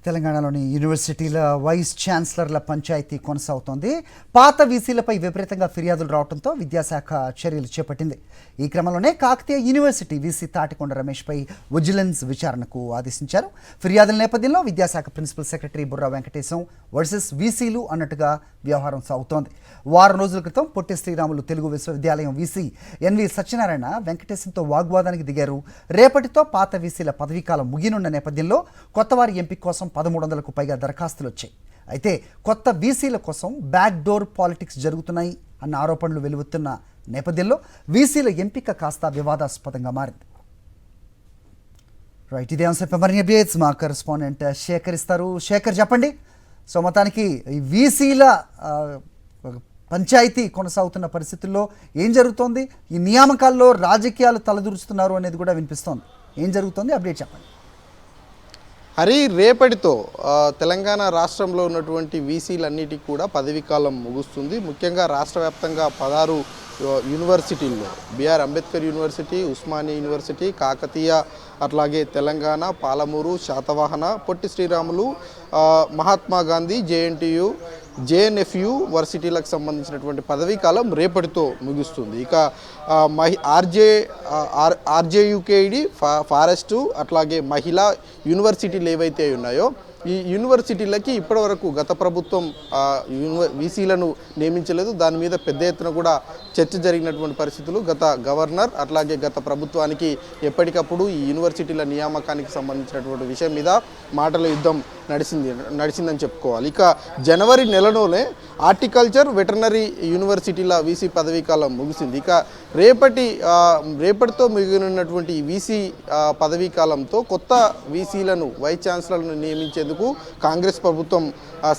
తెలంగాణలోని యూనివర్సిటీల వైస్ ఛాన్సలర్ల పంచాయతీ కొనసాగుతోంది. పాత వీసీలపై విపరీతంగా ఫిర్యాదులు రావడంతో విద్యాశాఖ చర్యలు చేపట్టింది. ఈ క్రమంలోనే కాకతీయ యూనివర్సిటీ వీసీ తాటికొండ రమేష్పై విజిలెన్స్ విచారణకు ఆదేశించారు. ఫిర్యాదుల నేపథ్యంలో విద్యాశాఖ principal secretary Burra Venkatesham versus వీసీలు అన్నట్టుగా వ్యవహారం సాగుతోంది. వారం రోజుల క్రితం పొట్టి శ్రీరాములు తెలుగు విశ్వవిద్యాలయం వీసీ ఎన్వి సత్యనారాయణ వెంకటేశంతో వాగ్వాదానికి దిగారు. రేపటితో పాత వీసీల పదవీకాలం ముగినున్న నేపథ్యంలో కొత్తవారి ఎంపిక కోసం 1300కు పైగా దరఖాస్తులు వచ్చాయి. అయితే కొత్త వీసీల కోసం బ్యాక్ డోర్ పాలిటిక్స్ జరుగుతున్నాయి అన్న ఆరోపణలు వెలువెత్తున్న నేపథ్యంలో వీసీల ఎంపిక కాస్త వివాదాస్పదంగా మారింది. రైట్, ఇదే అంశంపై మరిన్ని అప్డేట్స్ మా కరెస్పాండెంట్ శేఖర్ ఇస్తారు. శేఖర్, చెప్పండి. సో మొత్తానికి ఈ వీసీల పంచాయతీ కొనసాగుతున్న పరిస్థితుల్లో ఏం జరుగుతోంది? ఈ నియామకాల్లో రాజకీయాలు తలదూరుస్తున్నారు అనేది కూడా వినిపిస్తోంది. ఏం జరుగుతోంది? అప్డేట్ చెప్పండి. హరి, రేపటితో తెలంగాణ రాష్ట్రంలో ఉన్నటువంటి వీసీలన్నిటికీ కూడా పదవీకాలం ముగుస్తుంది. ముఖ్యంగా రాష్ట్ర వ్యాప్తంగా 16 యూనివర్సిటీల్లో BR Ambedkar university, Osmania university, Kakatiya, అట్లాగే తెలంగాణ, పాలమూరు, శాతవాహన, పొట్టి శ్రీరాములు, మహాత్మా గాంధీ, జేఎన్టీయు, జేఎన్ఎఫ్యు వర్సిటీలకు సంబంధించినటువంటి పదవీకాలం రేపటితో ముగుస్తుంది. ఇక ఆర్జేయుకేడి, ఫారెస్టు, అట్లాగే మహిళా యూనివర్సిటీలు ఏవైతే ఉన్నాయో ఈ యూనివర్సిటీలకి ఇప్పటివరకు గత ప్రభుత్వం వీసీలను నియమించలేదు. దాని మీద పెద్ద ఎత్తున కూడా చర్చ జరిగినటువంటి పరిస్థితులు. గత గవర్నర్ అట్లాగే గత ప్రభుత్వానికి ఎప్పటికప్పుడు ఈ యూనివర్సిటీల నియామకానికి సంబంధించినటువంటి విషయం మీద మాటల యుద్ధం నడిచిందని చెప్పుకోవాలి. ఇక జనవరి నెలలోనే హార్టికల్చర్, వెటర్నరీ యూనివర్సిటీల వీసీ పదవీకాలం ముగిసింది. ఇక రేపటితో మిగిలినటువంటి ఈ వీసీ పదవీకాలంతో కొత్త వీసీలను వైస్ ఛాన్సలర్లను నియమించేందుకు కాంగ్రెస్ ప్రభుత్వం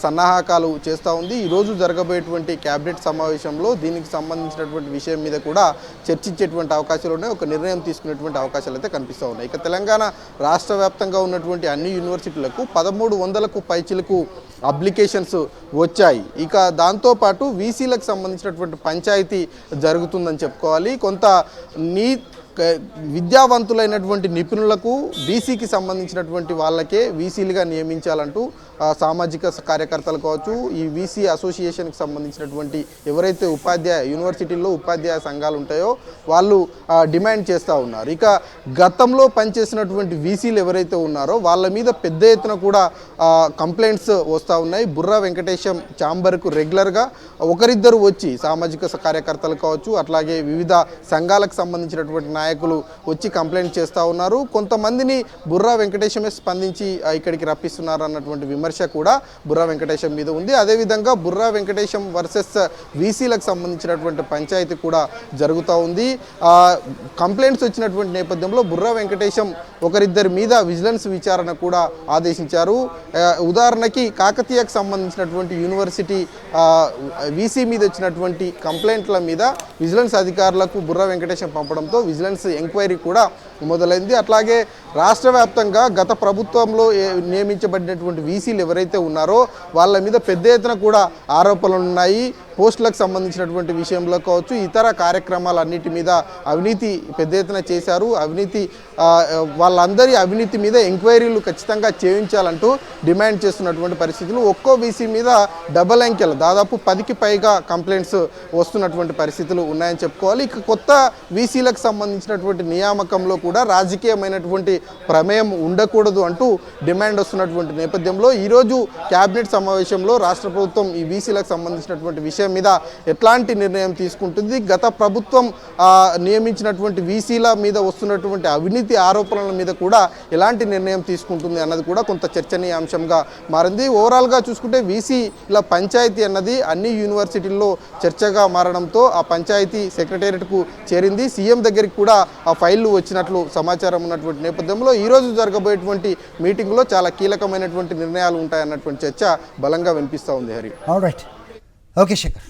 సన్నాహకాలు చేస్తూ ఉంది. ఈరోజు జరగబోయేటువంటి క్యాబినెట్ సమావేశంలో దీనికి సంబంధించినటువంటి విషయం మీద కూడా చర్చించేటువంటి అవకాశాలు ఉన్నాయి. ఒక నిర్ణయం తీసుకునేటువంటి అవకాశాలు అయితే కనిపిస్తూ ఉన్నాయి. ఇక తెలంగాణ రాష్ట్ర వ్యాప్తంగా ఉన్నటువంటి అన్ని యూనివర్సిటీలకు 1300కు పైచిలకు అప్లికేషన్స్ వచ్చాయి. ఇక దాంతోపాటు వీసీలకు సంబంధించినటువంటి పంచాయతీ జరుగుతుందని చెప్పుకోవాలి. కొంత విద్యావంతులైనటువంటి నిపుణులకు బీసీకి సంబంధించినటువంటి వాళ్ళకే వీసీలుగా నియమించాలంటూ సామాజిక కార్యకర్తలు కావచ్చు, ఈ వీసీ అసోసియేషన్కి సంబంధించినటువంటి ఎవరైతే యూనివర్సిటీల్లో ఉపాధ్యాయ సంఘాలు ఉంటాయో వాళ్ళు డిమాండ్ చేస్తూ ఉన్నారు. ఇక గతంలో పనిచేసినటువంటి వీసీలు ఎవరైతే ఉన్నారో వాళ్ళ మీద పెద్ద ఎత్తున కూడా కంప్లైంట్స్ వస్తూ ఉన్నాయి. బుర్రా వెంకటేశం ఛాంబర్కు రెగ్యులర్గా ఒకరిద్దరు వచ్చి సామాజిక కార్యకర్తలు కావచ్చు, అట్లాగే వివిధ సంఘాలకు సంబంధించినటువంటి నాయకులు వచ్చి కంప్లైంట్ చేస్తూ ఉన్నారు. కొంతమందిని బుర్రా వెంకటేశమే స్పందించి ఇక్కడికి రప్పిస్తున్నారు అన్నటువంటి విమర్శ కూడా బుర్రా వెంకటేశం మీద ఉంది. అదేవిధంగా బుర్రా వెంకటేశం వర్సెస్ వీసీలకు సంబంధించినటువంటి పంచాయతీ కూడా జరుగుతూ ఉంది. కంప్లైంట్స్ వచ్చినటువంటి నేపథ్యంలో బుర్రా వెంకటేశం ఒకరిద్దరి మీద విజిలెన్స్ విచారణ కూడా ఆదేశించారు. ఉదాహరణకి కాకతీయకు సంబంధించినటువంటి యూనివర్సిటీ వీసీ మీద వచ్చినటువంటి కంప్లైంట్ల మీద విజిలెన్స్ అధికారులకు బుర్రా వెంకటేశం పంపడంతో విజిలెన్స్ ఎంక్వైరీ కూడా మొదలైంది. అట్లాగే రాష్ట్ర వ్యాప్తంగా గత ప్రభుత్వంలో నియమించబడినటువంటి వీసీలు ఎవరైతే ఉన్నారో వాళ్ళ మీద పెద్ద ఎత్తున కూడా ఆరోపణలు ఉన్నాయి. పోస్టులకు సంబంధించినటువంటి విషయంలో కావచ్చు, ఇతర కార్యక్రమాలన్నిటి మీద అవినీతి పెద్ద ఎత్తున చేశారు. వాళ్ళందరి అవినీతి మీద ఎంక్వైరీలు ఖచ్చితంగా చేయించాలంటూ డిమాండ్ చేస్తున్నటువంటి పరిస్థితులు. ఒక్కో వీసీ మీద డబల్ అంకెలు దాదాపు 10కి పైగా కంప్లైంట్స్ వస్తున్నటువంటి పరిస్థితులు ఉన్నాయని చెప్పుకోవాలి. ఇక కొత్త వీసీలకు సంబంధించినటువంటి నియామకంలో కూడా రాజకీయమైనటువంటి ప్రమేయం ఉండకూడదు అంటూ డిమాండ్ వస్తున్నటువంటి నేపథ్యంలో ఈరోజు క్యాబినెట్ సమావేశంలో రాష్ట్ర ప్రభుత్వం ఈ వీసీలకు సంబంధించినటువంటి విషయం మీద ఎట్లాంటి నిర్ణయం తీసుకుంటుంది, గత ప్రభుత్వం నియమించినటువంటి వీసీల మీద వస్తున్నటువంటి అవినీతి ఆరోపణల మీద కూడా ఎలాంటి నిర్ణయం తీసుకుంటుంది అన్నది కూడా కొంత చర్చనీయాంశంగా మారింది. ఓవరాల్గా చూసుకుంటే వీసీల పంచాయతీ అన్నది అన్ని యూనివర్సిటీల్లో చర్చగా మారడంతో ఆ పంచాయతీ సెక్రటేరియట్కు చేరింది. సీఎం దగ్గరికి కూడా ఆ ఫైళ్లు వచ్చినట్లు సమాచారం ఉన్నటువంటి నేపథ్యంలో ఈరోజు జరగబోయేటువంటి మీటింగ్లో చాలా కీలకమైనటువంటి నిర్ణయాలు ఉంటాయన్నటువంటి చర్చ బలంగా వినిపిస్తూ ఉంది. Hari, all right, okay Shekhar.